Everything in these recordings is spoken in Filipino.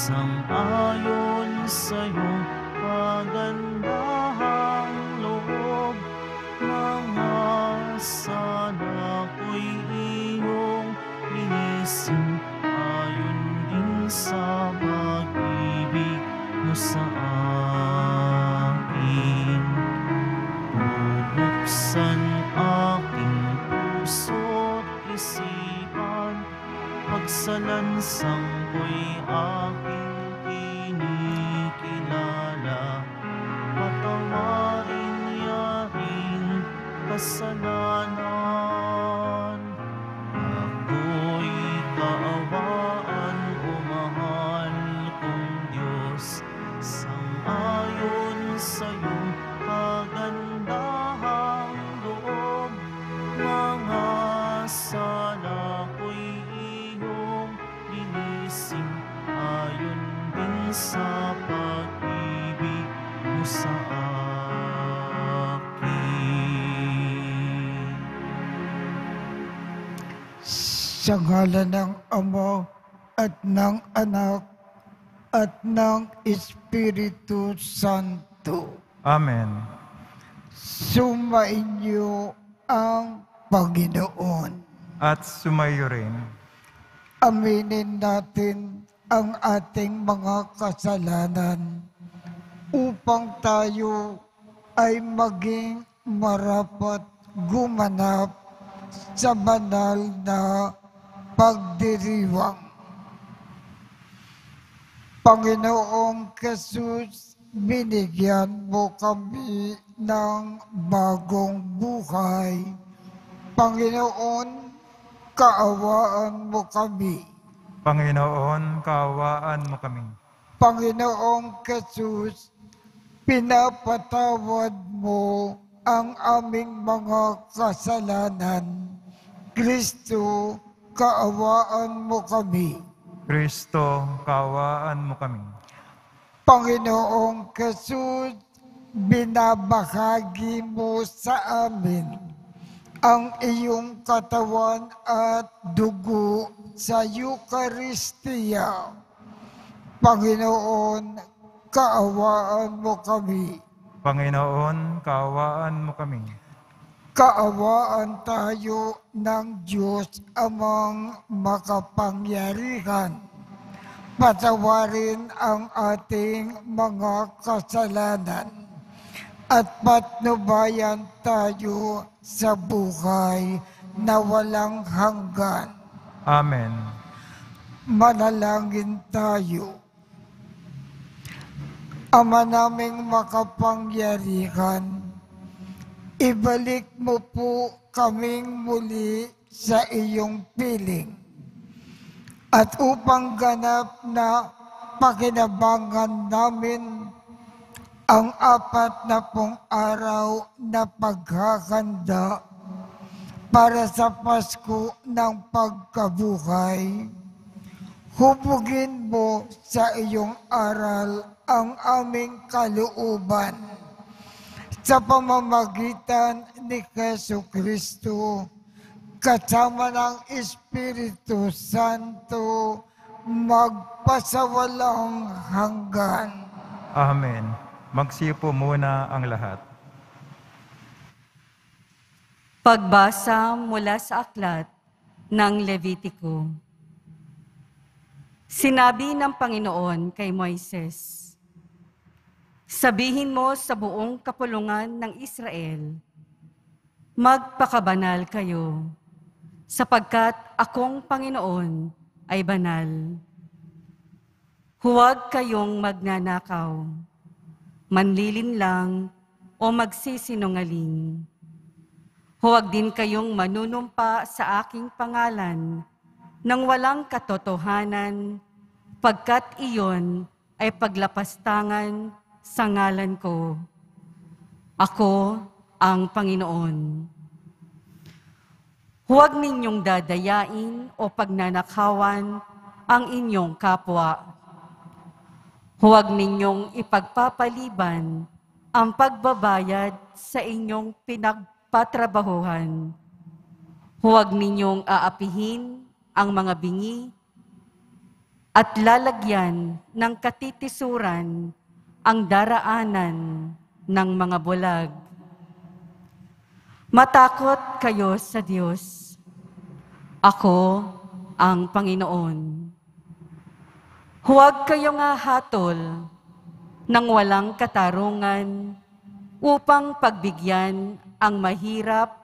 sang-ayon sa iyong kagandahang loob. Mga sana ko'y iyong linisin, ayon din sa pag-ibig mo sa akin. Bubuksan aking puso't isipan, pagsalansang ko'y aking kinikilala. Patawarin yaring kasalanan, ako'y kaawaan o mahal kong Diyos. Sang-ayon sa iyong kagandahang loob, mga sala ko'y iyong linisin, ayon din sa pag-ibig mo sa akin. Sa ngalan ng Ama at ng Anak at ng Espiritu Santo. Amen. Sumainyo ang Panginoon. At sumayo rin. Aminin natin ang ating mga kasalanan upang tayo ay maging marapat gumanap sa banal na pagdiriwang. Panginoong Jesus, binigyan mo kami ng bagong buhay. Panginoon, kaawaan mo kami. Panginoon, kaawaan mo kami. Panginoong Jesus, pinapatawad mo ang aming mga kasalanan. Kristo, kaawaan mo kami. Kristo, kaawaan mo kami. Panginoong Jesus, binabahagi mo sa amin ang iyong katawan at dugo sa Eucharistia. Panginoon, kaawaan mo kami. Panginoon, kaawaan mo kami. Kaawaan tayo ng Diyos Amang makapangyarihan. Patawarin ang ating mga kasalanan at patnubayan tayo sa buhay na walang hanggan. Amen. Manalangin tayo. Ama naming makapangyarihan, ibalik mo po kaming muli sa iyong piling. At upang ganap na pakinabangan namin ang 40 araw na paghahanda para sa Pasko ng pagkabuhay, hubugin mo sa iyong aral ang aming kalooban sa pamamagitan ni Jesucristo, kasama ng Espiritu Santo, magpasawalang hanggan. Amen. Magsipo muna ang lahat. Pagbasa mula sa aklat ng Levitiko. Sinabi ng Panginoon kay Moises, sabihin mo sa buong kapulungan ng Israel, magpakabanal kayo, sapagkat akong Panginoon ay banal. Huwag kayong magnanakaw, manlilinlang o magsisinungaling. Huwag din kayong manunumpa sa aking pangalan nang walang katotohanan, pagkat iyon ay paglapastangan sa ngalan ko. Ako ang Panginoon. Huwag ninyong dadayain o pagnanakawan ang inyong kapwa. Huwag ninyong ipagpapaliban ang pagbabayad sa inyong pinagpatrabahuhan. Huwag ninyong aapihin ang mga bingi. at lalagyan ng katitisuran ang daraanan ng mga bulag. Matakot kayo sa Diyos. Ako ang Panginoon. Huwag kayong hahatol ng walang katarungan upang pagbigyan ang mahirap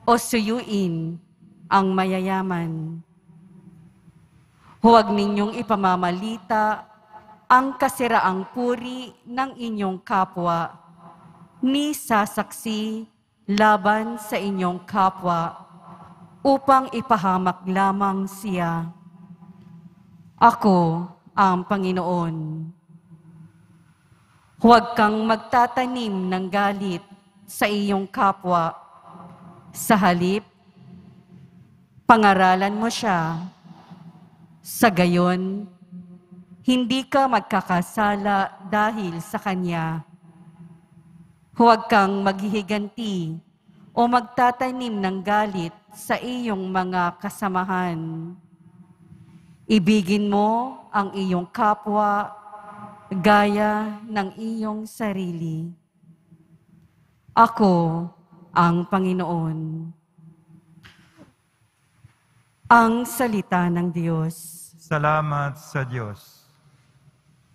o suyuin ang mayayaman. Huwag ninyong ipamamalita ang kasiraang puri ng inyong kapwa, ni sasaksi laban sa inyong kapwa, upang ipahamak lamang siya. Ako ang Panginoon. Huwag kang magtatanim ng galit sa iyong kapwa. Sa halip, pangaralan mo siya. Sa gayon, hindi ka magkakasala dahil sa kanya. Huwag kang maghihiganti o magtatanim ng galit sa iyong mga kasamahan. Ibigin mo ang iyong kapwa gaya ng iyong sarili. Ako ang Panginoon. Ang salita ng Diyos. Salamat sa Diyos.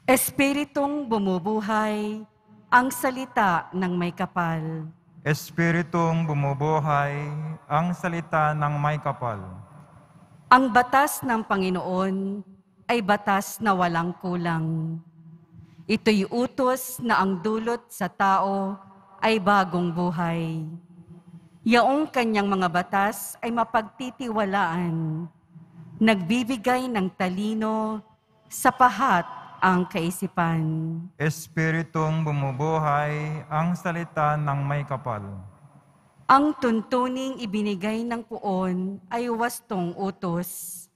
Espiritong bumubuhay, ang salita ng may kapal. Espiritong bumubuhay, ang salita ng may kapal. Ang batas ng Panginoon ay batas na walang kulang. Ito'y utos na ang dulot sa tao ay bagong buhay. Yaong kanyang mga batas ay mapagtitiwalaan, nagbibigay ng talino sa pahat ang kaisipan. Espiritong bumubuhay, ang salita ng may kapal. Ang tuntuning ibinigay ng puon ay wastong utos.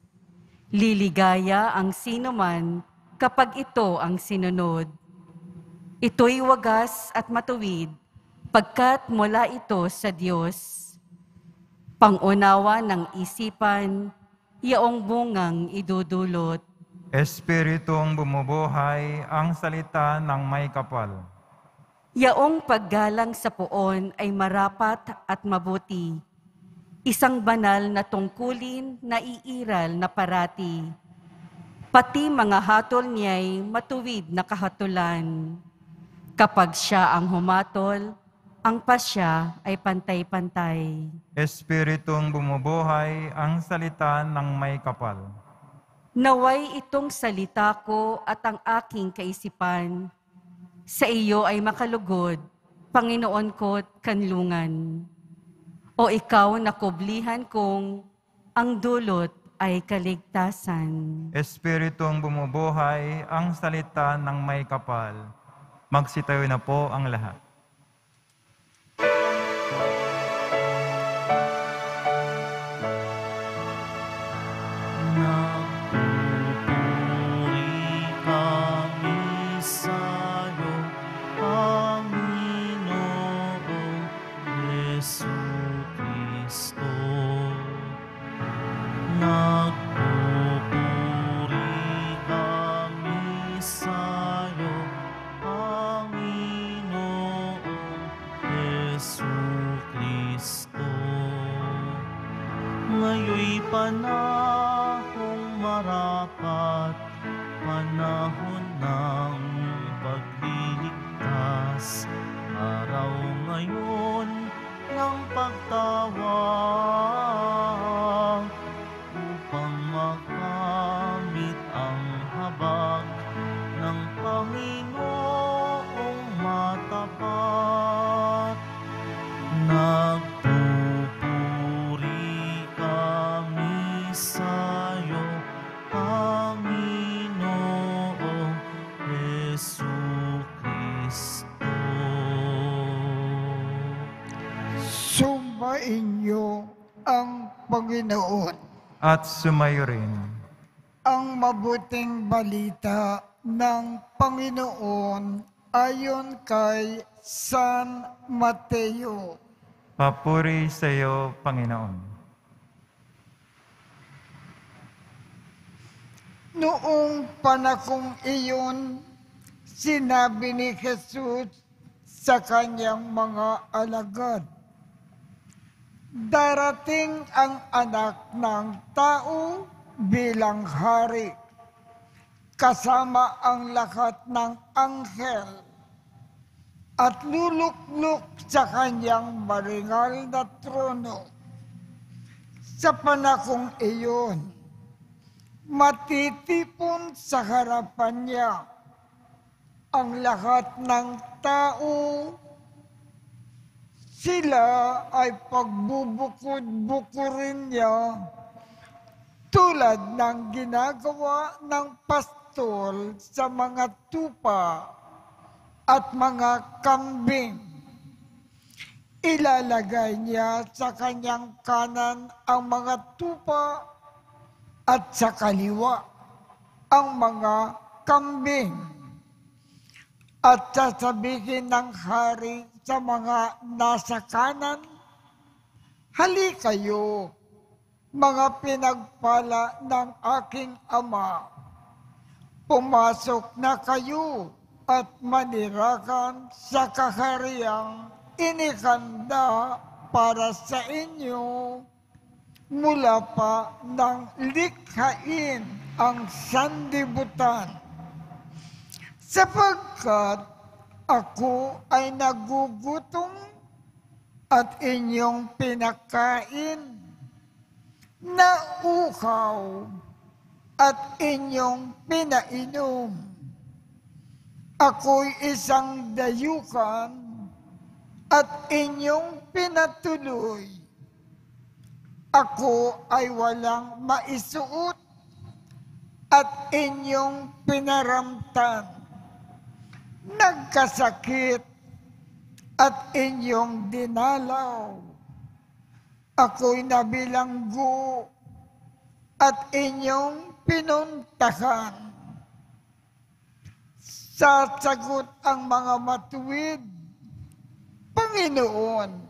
Liligaya ang sinuman kapag ito ang sinunod. Ito'y wagas at matuwid, pagkat mula ito sa Diyos. Pangunawa ng isipan, yaong bungang idudulot. Espiritong bumubuhay, ang salita ng may kapal. Yaong paggalang sa puon ay marapat at mabuti. Isang banal na tungkulin na iiral na parati. Pati mga hatol niya'y matuwid na kahatulan. Kapag siya ang humatol, ang pasya ay pantay-pantay. Espiritong bumubuhay, ang salita ng may kapal. Naway itong salita ko at ang aking kaisipan, sa iyo ay makalugod, Panginoon ko't kanlungan. O ikaw na kublihan kong ang dulot ay kaligtasan. Espiritong bumubuhay, ang salita ng may kapal. Magsitayo na po ang lahat. Nagpupuri kami sa'yo, Panginoong Jesucristo. Nagpupuri kami sa'yo, Panginoong Jesucristo. Ngayon'y panahong marapat, panahon ng pagliligtas, araw ngayon ng pagtawag, upang makamit ang habag ng Panginoong matapat. Nagpupuri kami sa'yo, Panginoong Jesucristo. Sumainyo ang Panginoon. At sumayo rin. Ang mabuting balita ng Panginoon ayon kay San Mateo. Papuri sa iyo, Panginoon. Noong panahong iyon, sinabi ni Jesus sa kanyang mga alagad, darating ang anak ng tao bilang hari, kasama ang lahat ng anghel, at luluklok sa kanyang maringal na trono. Sa panahong iyon, matitipon sa harapan niya ang lahat ng tao. Sila ay pagbubukod-bukurin niya tulad ng ginagawa ng pastol sa mga tupa at mga kambing. Ilalagay niya sa kanyang kanan ang mga tupa at sa kaliwa ang mga kambing. At sasabihin ng hari sa mga nasa kanan, hali kayo, mga pinagpala ng aking ama. Pumasok na kayo at manirakan sa kahariang inikanda para sa inyo mula pa ng likhain ang sanlibutan. Sapagkat ako ay nagugutom at inyong pinakain, nauuhaw at inyong pinainom. Ako'y isang dayukan at inyong pinatuloy. Ako ay walang maisuot at inyong pinaramtan. Nagkasakit at inyong dinalaw. Ako'y nabilanggo at inyong pinuntahan. Sasagot ang mga matuwid, Panginoon,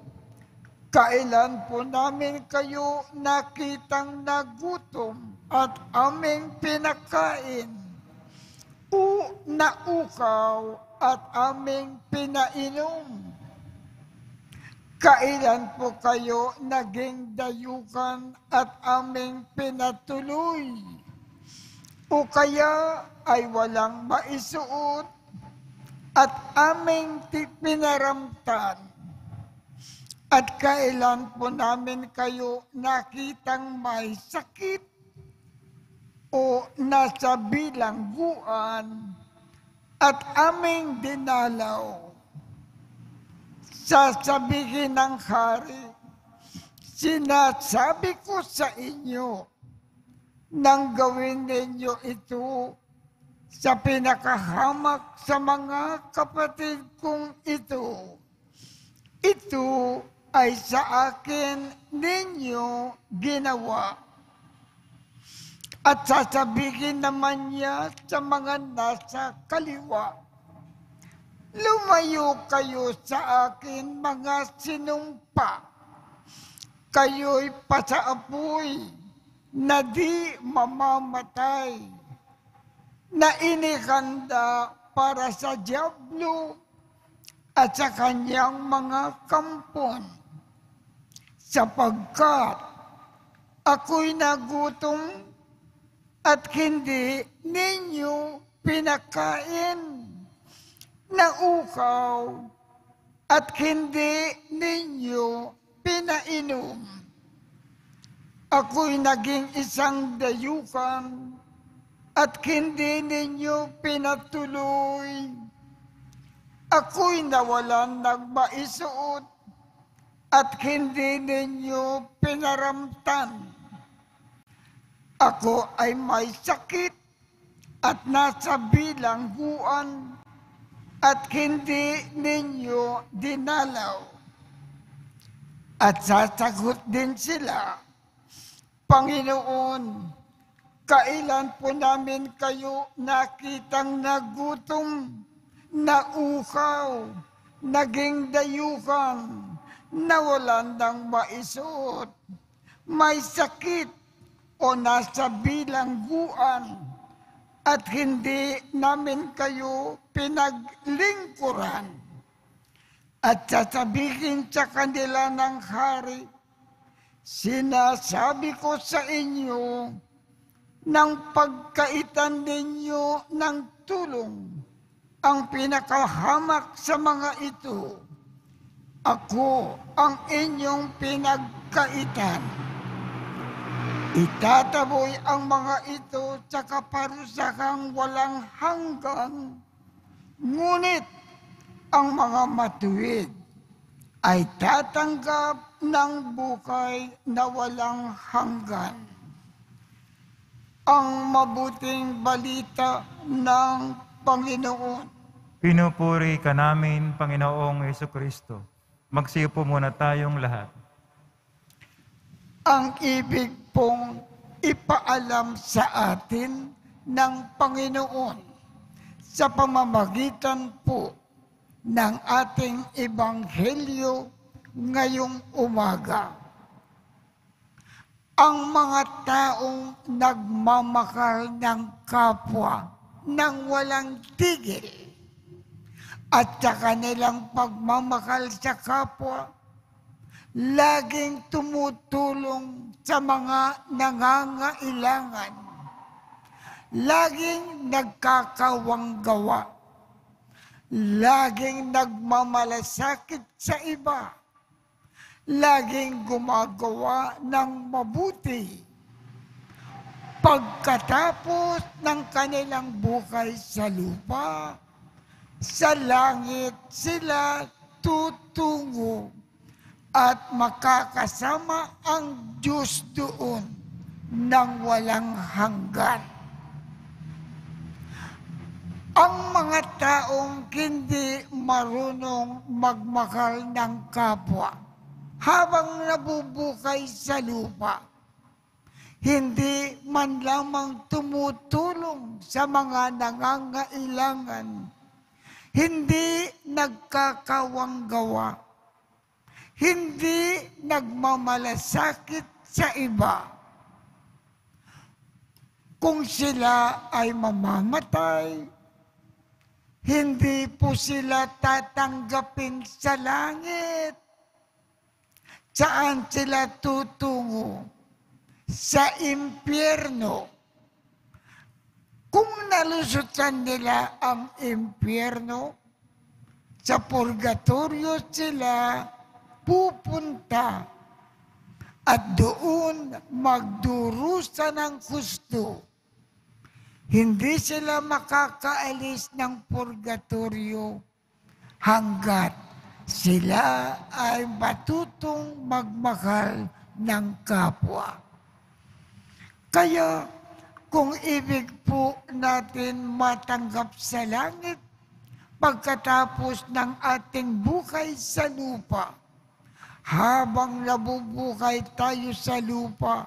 kailan po namin kayo nakitang nagutom at aming pinakain, o naukaw at aming pinainom? Kailan po kayo naging dayukan at aming pinatuloy? O kaya ay walang maisuot at aming pinaramtan? At kailan po namin kayo nakitang may sakit o nasa bilangguan at aming dinalaw? Sasabihin ng hari, sinasabi ko sa inyo, nang gawin ninyo ito sa pinakahamak sa mga kapatid kong ito, ito ay sa akin ninyo ginawa. At sasabihin naman niya sa mga nasa kaliwa, lumayo kayo sa akin, mga sinumpa. Kayo'y pasaapoy na di mamamatay, na inikanda para sa dyablo at sa kanyang mga kampon. Sapagkat ako'y nagutom at hindi ninyo pinakain, naukaw at hindi ninyo pinainom. Ako'y naging isang dayukan at hindi ninyo pinatuloy. Ako'y nawalan ng maisuot at hindi ninyo pinaramtan. Ako ay may sakit at nasa bilangguan at hindi ninyo dinalaw. At sasagot din sila, Panginoon, kailan po namin kayo nakitang nagutom, nauhaw, naging dayukan, nawalan ng maisuot, may sakit o nasa bilangguan at hindi namin kayo pinaglingkuran. At sasabihin sa kanila ng hari, sinasabi ko sa inyo, nang pagkaitan ninyo ng tulong, ang pinakahamak sa mga ito, ako ang inyong pinagkaitan. Itataboy ang mga ito sa kaparusahang walang hanggan, ngunit ang mga matuwid ay tatanggap ng buhay na walang hanggan. Ang mabuting balita ng Panginoon. Pinupuri ka namin, Panginoong Jesucristo. Magsiupo muna tayong lahat. Ang ibig pong ipaalam sa atin ng Panginoon sa pamamagitan po ng ating ebanghelyo ngayong umaga. Ang mga taong nagmamahal ng kapwa nang walang tigil at sa kanilang pagmamahal sa kapwa, laging tumutulong sa mga nangangailangan, laging nagkakawanggawa, laging nagmamalasakit sa iba, laging gumagawa ng mabuti. Pagkatapos ng kanilang buhay sa lupa, sa langit sila tutungo at makakasama ang Diyos doon ng walang hanggan. Ang mga taong hindi marunong magmahal ng kapwa habang nabubuhay sa lupa, hindi man lamang tumutulong sa mga nangangailangan, hindi nagkakawanggawa, hindi nagmamalasakit sa iba. Kung sila ay mamamatay, hindi po sila tatanggapin sa langit. Saan sila tutungo? Sa impyerno. Kung nalusutan nila ang impyerno, sa purgatorio sila pupunta at doon magdurusa ng husto. Hindi sila makakaalis ng purgatorio hanggat sila ay matutong magmahal ng kapwa. Kaya kung ibig po natin matanggap sa langit pagkatapos ng ating buhay sa lupa, habang nabubuhay tayo sa lupa,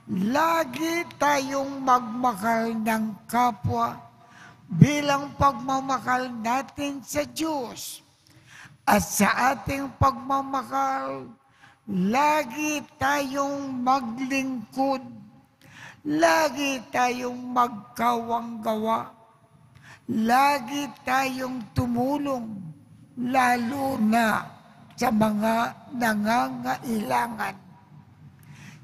lagi tayong magmahal ng kapwa bilang pagmamahal natin sa Diyos. At sa ating pagmamahal, lagi tayong maglingkod, lagi tayong magkawanggawa, lagi tayong tumulong, lalo na sa mga nangangailangan.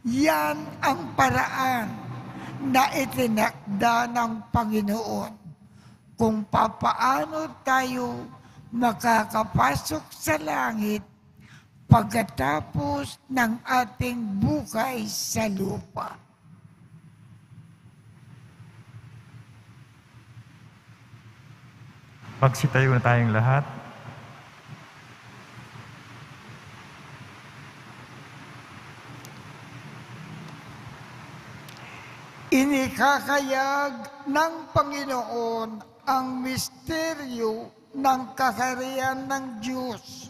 Yan ang paraan na itinakda ng Panginoon kung papaano tayo makakapasok sa langit pagkatapos ng ating buhay sa lupa. Pagsitayo na tayong lahat. Inikakayag ng Panginoon ang misteryo ng kaharian ng Diyos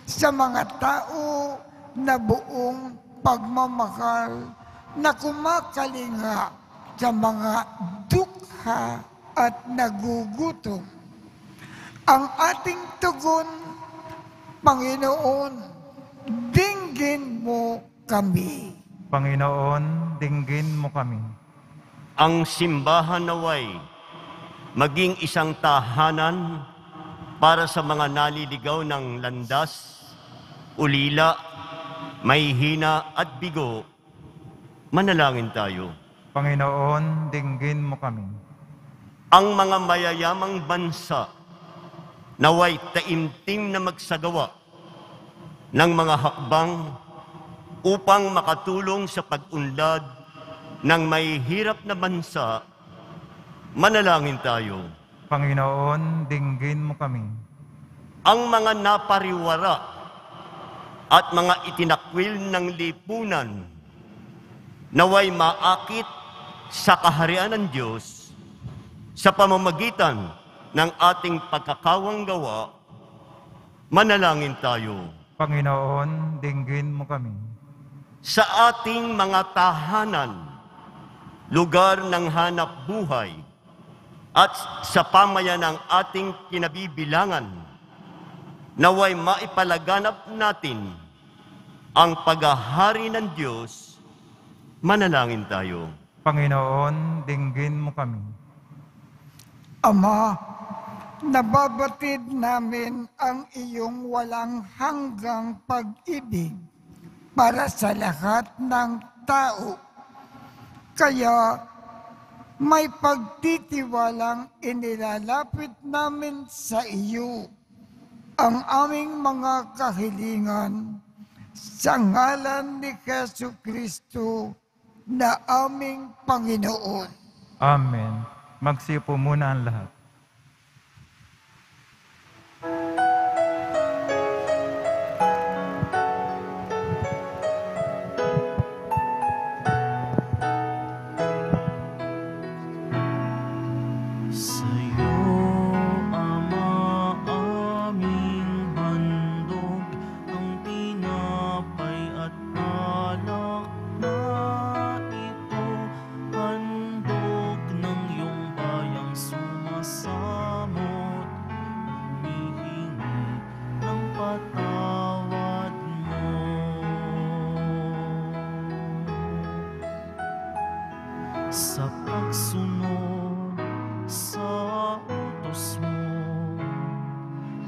sa mga tao na buong pagmamahal na kumakalinga sa mga dukha at nagugutom. Ang ating tugon, Panginoon, dinggin mo kami. Panginoon, dinggin mo kami. Ang simbahan naway maging isang tahanan para sa mga naliligaw ng landas, ulila, mahihina at bigo. Manalangin tayo. Panginoon, dinggin mo kami. Ang mga mayayamang bansa naway taimtim na magsagawa ng mga hakbang upang makatulong sa pag-unlad ng may hirap na bansa. Manalangin tayo. Panginoon, dinggin mo kami. Ang mga napariwara at mga itinakwil ng lipunan naway maakit sa kaharian ng Diyos sa pamamagitan ng ating pagkakawang gawa. Manalangin tayo. Panginoon, dinggin mo kami. Sa ating mga tahanan, lugar ng hanap buhay, at sa pamayan ng ating kinabibilangan, naway maipalaganap natin ang paghahari ng Diyos. Manalangin tayo. Panginoon, dinggin mo kami. Ama, nababatid namin ang iyong walang hanggang pag-ibig para sa lahat ng tao. Kaya may pagtitiwalang inilalapit namin sa iyo ang aming mga kahilingan sa ngalan ni Jesucristo na aming Panginoon. Amen. Magsiupo muna ang lahat. Sa'yo, Ama, aming handog, ang tinapay at alak na ito, handog ng iyong bayang sumasamot, humihingi ng patawad mo. Sa pagsunod sa utos mo,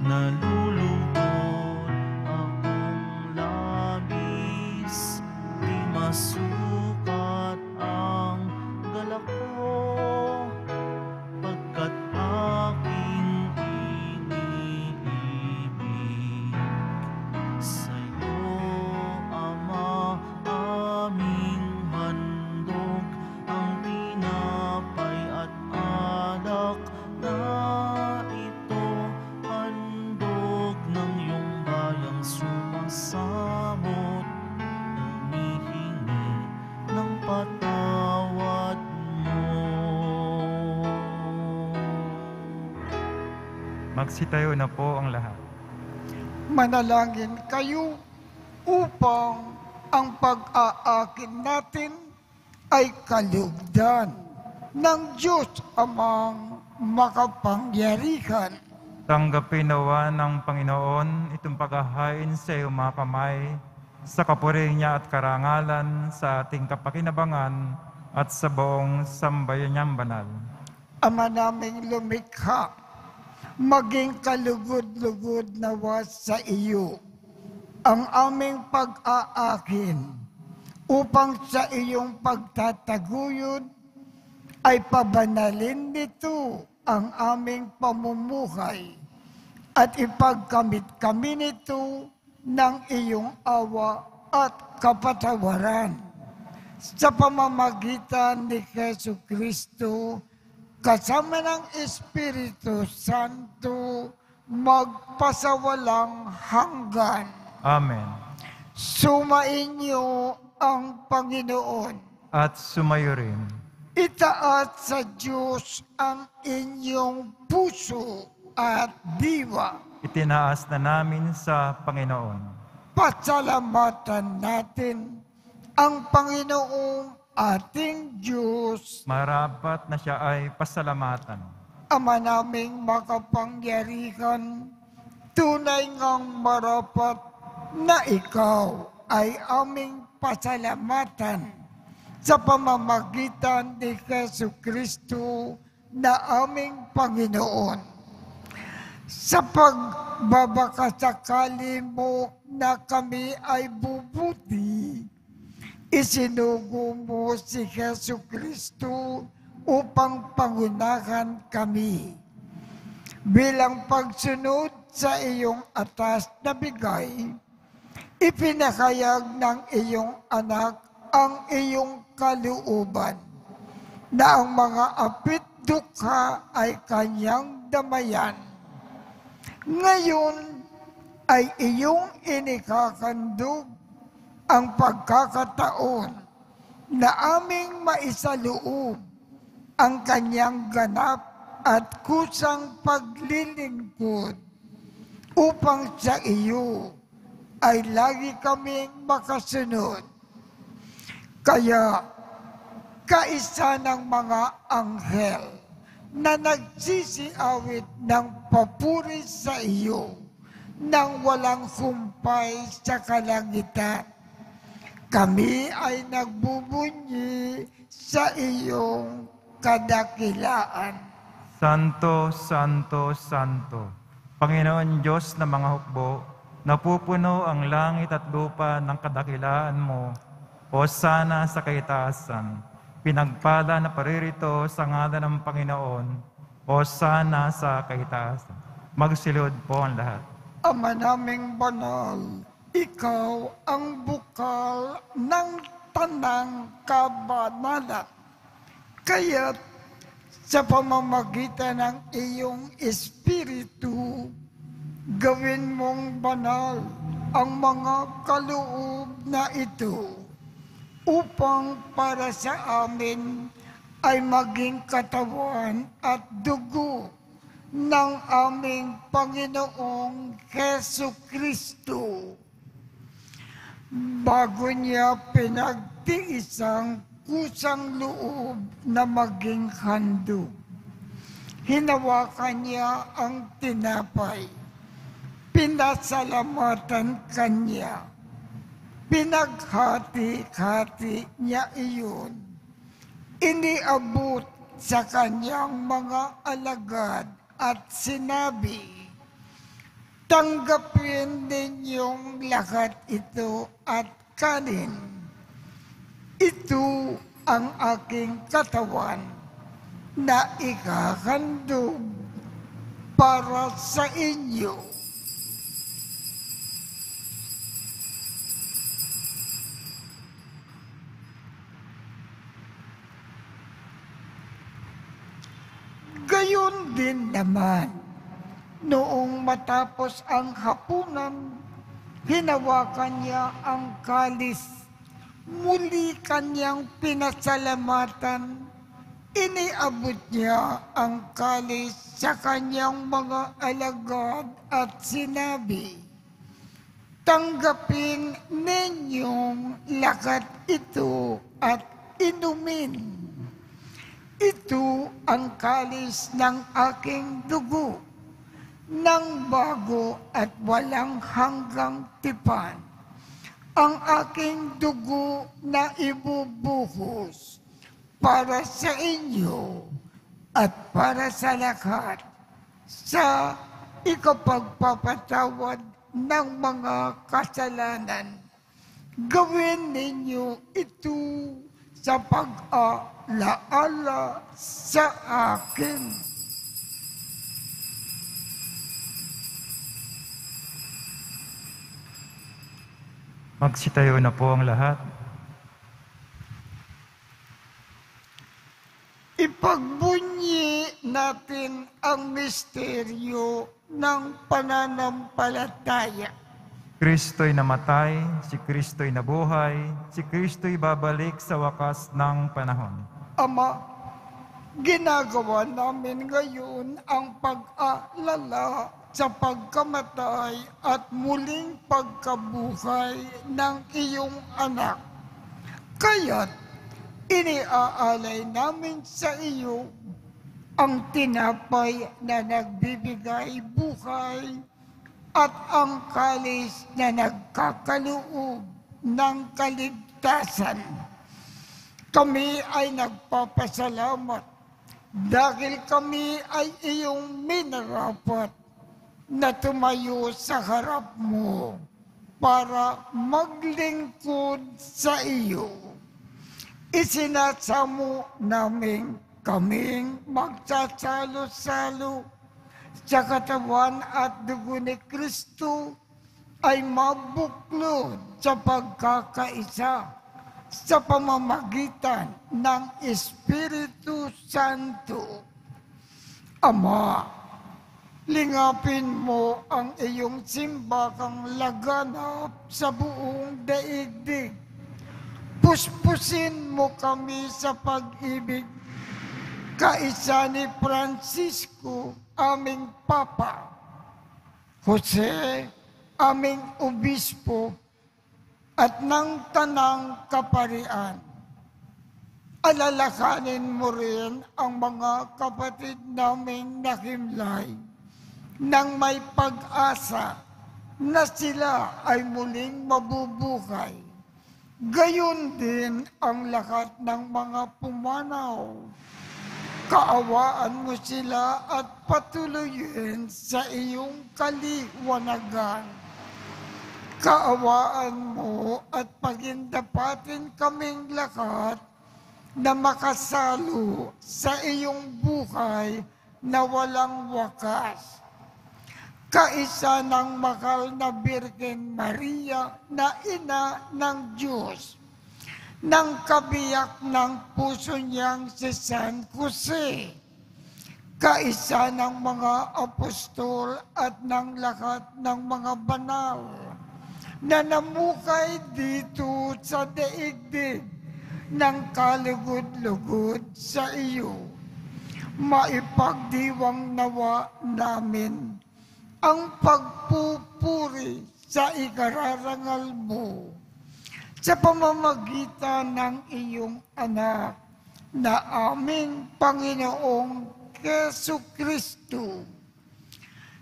nalulugod akong labis, di masukat ang galak ko, pagkat aking iniibig. Sa'yo, Ama, aming handog, ang tinapay at alak na ito, handog ng iyong bayang sumasamot, humihingi ng patawad mo. Magsitayo na po ang lahat. Manalangin kayo upang ang pag-aakin natin ay kalugdan ng Diyos Amang makapangyarihan. Tanggapin nawa ng Panginoon itong paghahain sa iyong mga kamay, sa kapurihan niya at karangalan, sa ating kapakinabangan at sa buong sambayan niyang banal. Ama naming lumikha, maging kalugod-lugod nawa sa iyo ang aming pag-aakin upang sa iyong pagtataguyod ay pabanalin nito ang aming pamumuhay at ipagkamit kami nito ng iyong awa at kapatawaran. Sa pamamagitan ni Jesucristo, kasama ng Espiritu Santo, magpasawalang hanggan. Amen. Sumainyo ang Panginoon. At sumayo rin. Itaat sa Diyos ang inyong puso at diwa. Itinaas na namin sa Panginoon. Pasalamatan natin ang Panginoong ating Diyos. Marapat na siya ay pasalamatan. Ama naming makapangyarihan, tunay ngang marapat na ikaw ay aming pasalamatan sa pamamagitan ni Jesucristo na aming Panginoon. Sa pagbabakasakali mo na kami ay bubuti, isinugo mo si Jesu Kristo upang pangunahan kami. Bilang pagsunod sa iyong atas na bigay, ipinahayag ng iyong anak ang iyong kalooban na ang mga apit dukha ay kanyang damayan. Ngayon ay iyong inikakandog ang pagkakataon na aming maisaloob ang kanyang ganap at kusang paglilingkod upang sa iyo ay lagi kaming makasunod. Kaya kaisa ng mga anghel na nagsisiawit ng papuri sa iyo nang walang humpay sa kalangitan, kami ay nagbubunyi sa iyong kadakilaan. Santo, Santo, Santo, Panginoon Diyos ng mga hukbo, napupuno ang langit at lupa ng kadakilaan mo. Hosana sa kaitaasan, pinagpala na paririto sa ngalan ng Panginoon. Hosana sa kaitaasan. Magsilod po ang lahat. Ama naming banal, ikaw ang bukal ng tanang kabanalan. Kaya't sa pamamagitan ng iyong Espiritu, gawin mong banal ang mga kaloob na ito upang para sa amin ay maging katawan at dugo ng aming Panginoong Hesu Kristo. Bago niya pinagtiisang kusang loob na maging handog, hinawakan niya ang tinapay, pinasalamatan kanya, pinaghati-hati niya iyon, iniabot sa kanyang mga alagad at sinabi, tanggapin ninyong lahat ito at kanin. Ito ang aking katawan na ikahandog para sa inyo. Gayon din naman, noong matapos ang hapunan, hinawakan niya ang kalis, muli kanyang pinasalamatan, iniabot niya ang kalis sa kanyang mga alagad at sinabi, tanggapin ninyong lahat ito at inumin. Ito ang kalis ng aking dugo, ng bago at walang hanggang tipan. Ang aking dugo na ibubuhos para sa inyo at para sa lahat sa ikapagpapatawad ng mga kasalanan. Gawin ninyo ito sa pag-alaala sa akin. Magsitayo na po ang lahat. Ipagbunyi natin ang misteryo ng pananampalataya. Kristo'y namatay, si Kristo'y nabuhay, si Kristo'y babalik sa wakas ng panahon. Ama, ginagawa namin ngayon ang pag-aalala sa pagkamatay at muling pagkabuhay ng iyong anak. Kaya't iniaalay namin sa iyo ang tinapay na nagbibigay buhay at ang kalis na nagkakaloob ng kaligtasan. Kami ay nagpapasalamat dahil kami ay iyong minarapat na tumayo sa harap mo para maglingkod sa iyo. Isinasamo namin kaming magsasalo-salo sa katawan at dugo ni Kristo ay mabuklod sa pagkakaisa sa pamamagitan ng Espiritu Santo. Ama, lingapin mo ang iyong simbakang laganap sa buong daigdig. Puspusin mo kami sa pag-ibig, kaisa ni Francisco, aming Papa, Jose, aming Obispo, at ng Tanang Kaparian. Alalakanin mo rin ang mga kapatid naming nakimlay nang may pag-asa na sila ay muling mabubuhay. Gayon din ang lahat ng mga pumanaw. Kaawaan mo sila at patuloyin sa iyong kaliwanagan. Kaawaan mo at pagindapatin kaming lahat na makasalo sa iyong buhay na walang wakas. Kaisa ng mahal na Birhen Maria na ina ng Diyos, ng kabiyak ng puso niyang si San Jose, kaisa ng mga apostol at ng lahat ng mga banal na namukay dito sa daigdig ng kalugod-lugod sa iyo. Maipagdiwang nawa namin ang pagpupuri sa ikararangal mo sa pamamagitan ng iyong anak na aming Panginoong Jesucristo.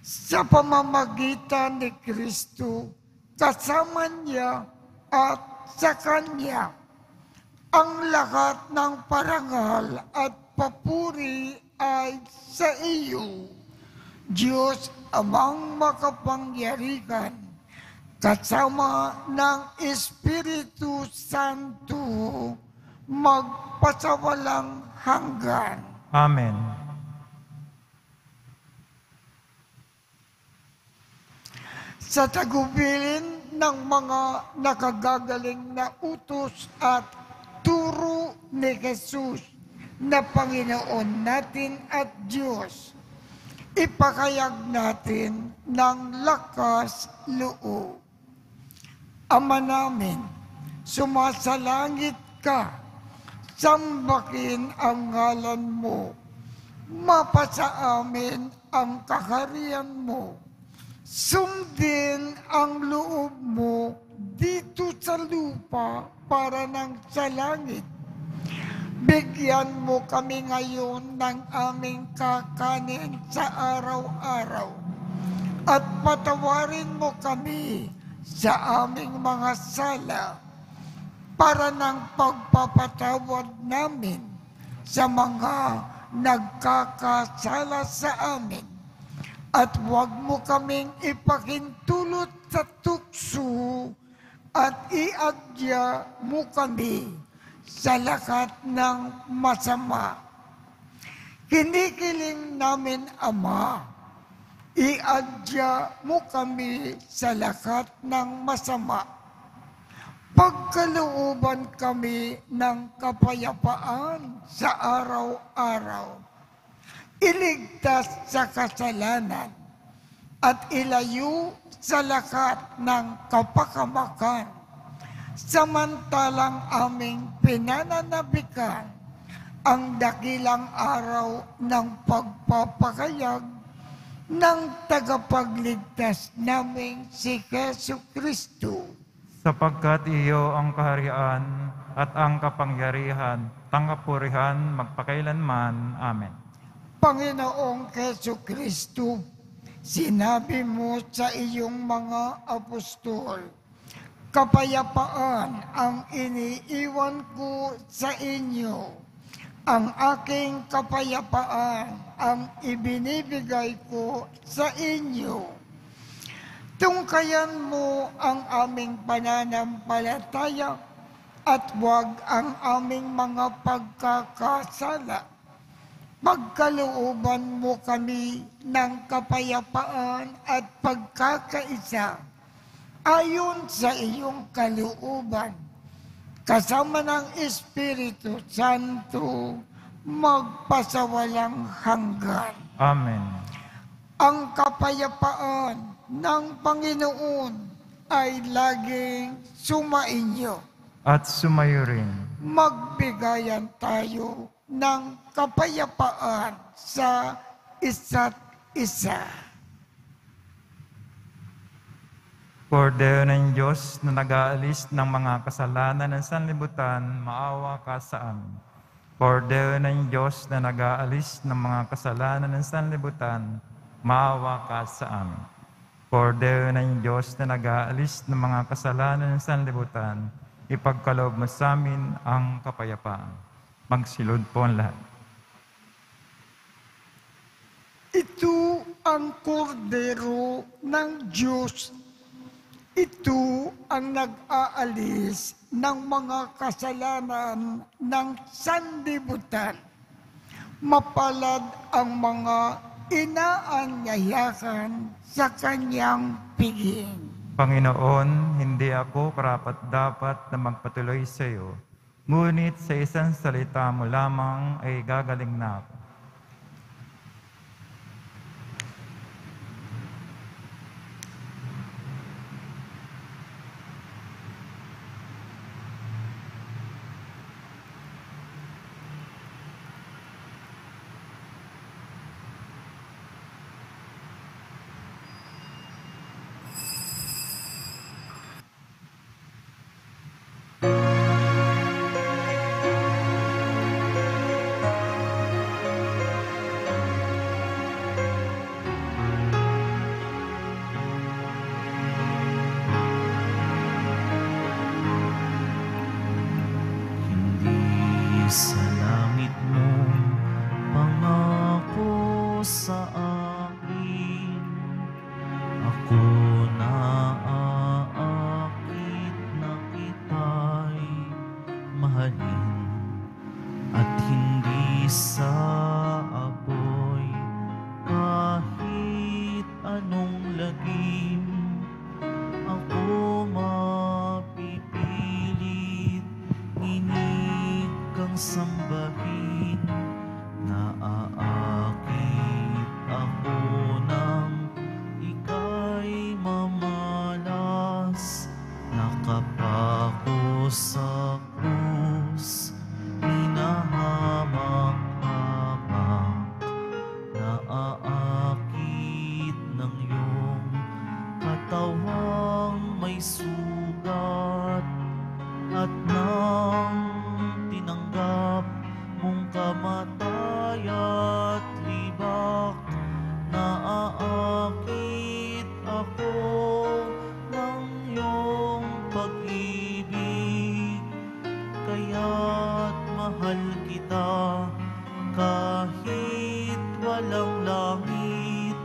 Sa pamamagitan ni Kristo, kasama niya at sa Kanya, ang lahat ng parangal at papuri ay sa iyo, Diyos Amang makapangyarihan, kasama ng Espiritu Santo, magpasawalang hanggan. Amen. Sa tagubilin ng mga nakagagaling na utos at turo ni Jesus na Panginoon natin at Diyos, ipakayag natin ng lakas loob. Ama namin, sumasalangit ka, sambahin ang ngalan mo, mapasa amin ang kaharian mo, sundin ang loob mo dito sa lupa para nang sa langit. Bigyan mo kami ngayon ng aming kakanin sa araw-araw at patawarin mo kami sa aming mga sala para ng pagpapatawad namin sa mga nagkakasala sa amin. At huwag mo kaming ipakintulot sa tukso at iadya mo kami sa lahat ng masama. Kinikiling namin, Ama, iadya mo kami sa lahat ng masama. Pagkalooban kami ng kapayapaan sa araw-araw. Iligtas sa kasalanan at ilayo sa lahat ng kapakamakan, samantalang aming pinananabikan ang dakilang araw ng pagpapakayag ng tagapagligtas naming si Jesucristo. Sapagkat iyo ang kaharian at ang kapangyarihan, tanggapurihan, magpakailanman. Amen. Panginoong Jesucristo, sinabi mo sa iyong mga apostol, kapayapaan ang iniiwan ko sa inyo, Ang aking kapayapaan ang ibinibigay ko sa inyo. Tungkayan mo ang aming pananampalataya at huwag ang aming mga pagkakasala. Pagkalooban mo kami ng kapayapaan at pagkakaisa ayon sa iyong kalooban, kasama ng Espiritu Santo, magpasawalang hanggan. Amen. Ang kapayapaan ng Panginoon ay laging sumainyo. At sumayo rin. Magbigayan tayo ng kapayapaan sa isa't isa. Kordero ng Diyos na nag-aalis ng mga kasalanan ng sanlibutan, maawa ka sa amin. Kordero ng Diyos na nag-aalis ng mga kasalanan ng sanlibutan, maawa ka sa amin. Kordero ng Diyos na nag-aalis ng mga kasalanan ng sanlibutan, ipagkaloob mo sa amin ang kapayapaan. Magsilod po ang lahat. Ito ang kordero ng Diyos. Ito ang nag-aalis ng mga kasalanan ng sanlibutan. Mapalad ang mga inaanyayahan sa kanyang piging. Panginoon, hindi ako karapat-dapat na magpatuloy sa iyo, ngunit sa isang salita mo lamang ay gagaling na ako. Hindi sa langit mo pangako sa akin, ako naaakit na kita'y mahalin, at hindi sa apoy kahit anong lagim ako mapipilit nginig kang sambahin. Naaakit ako nang ika'y mamalas, nakapako sa krus, hinahamak-hamak. Naaakit ng iyong katawang may sugat, at nang tinanggap mong kamatay at libak, naaakit ako ng iyong pag-ibig. Kaya't mahal kita kahit walang langit,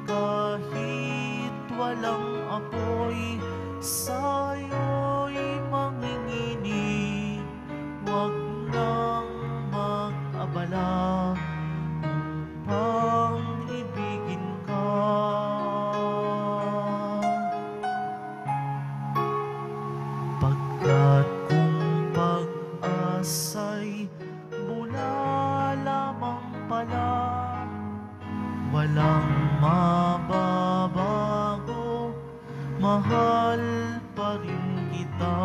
kahit walang apoy, sa'yo'y manginginig. Huwag nang mag-abala upang ibigin ka. Pagkat kung pag-asa'y bula lamang pala, walang mababago, mahal pa rin kita.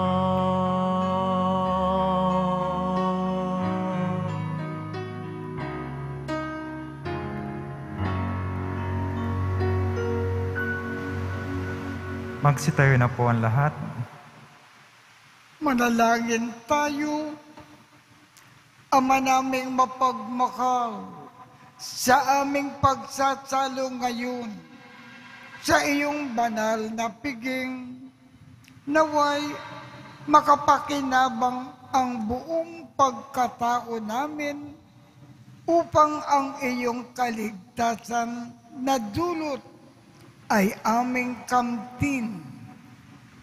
Magsitayo na po ang lahat. Manalangin tayo. Ama naming mapagmahal, sa aming pagsasalo ngayon sa iyong banal na piging, naway makapakinabang ang buong pagkatao namin upang ang iyong kaligtasan na dulot ay aming kamtin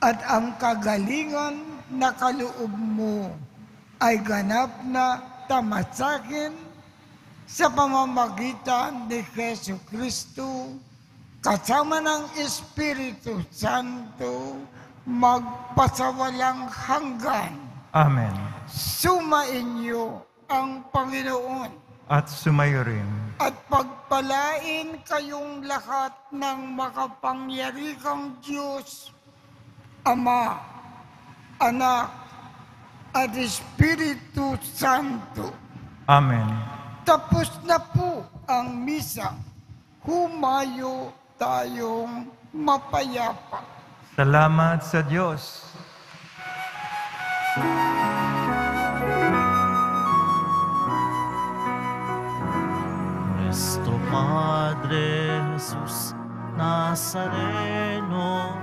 at ang kagalingan na kaloob mo ay ganap na tamasakin sa pamamagitan ni Jesu Kristo kasama ng Espiritu Santo magpasawalang hanggan. Amen. Sumainyo ang Panginoon At sumayo rin. at pagpalain kayong lahat ng makapangyarihang Diyos, Ama, Anak, at Espiritu Santo. Amen. Tapos na po ang misa. Humayo tayong mapayapa. Salamat sa Diyos. Nuestro Padre Jesus Nazareno,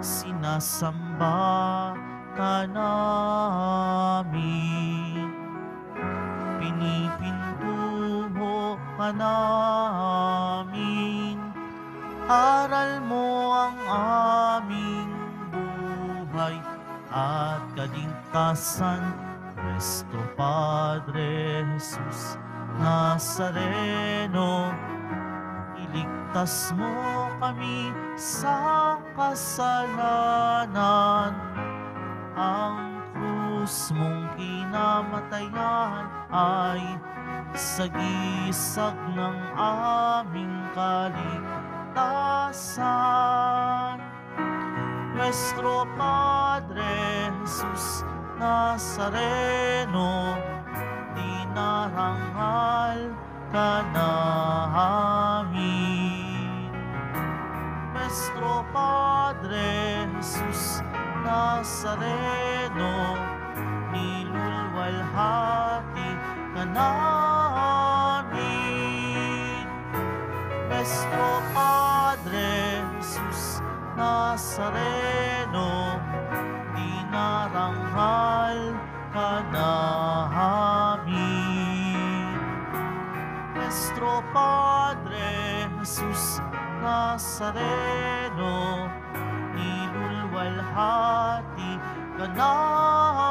sinasamba ka namin. Pinipintuho ka namin. Aral mo ang aming buhay at kaligtasan. Nuestro Padre Jesus Nazareno, iligtas mo kami sa kasalanan. Ang krus mong kinamatayan ay sagisag ng aming kaligtasan. Nuestro Padre Jesus Nazareno, dinarangal ka namin. Nuestro Padre Jesus Nazareno, nilulwalhati ka namin. Nuestro Padre Jesus Nazareno, dinarangal ka namin. Nuestro Padre Jesus Nazareno, nilulwalhati ka namin.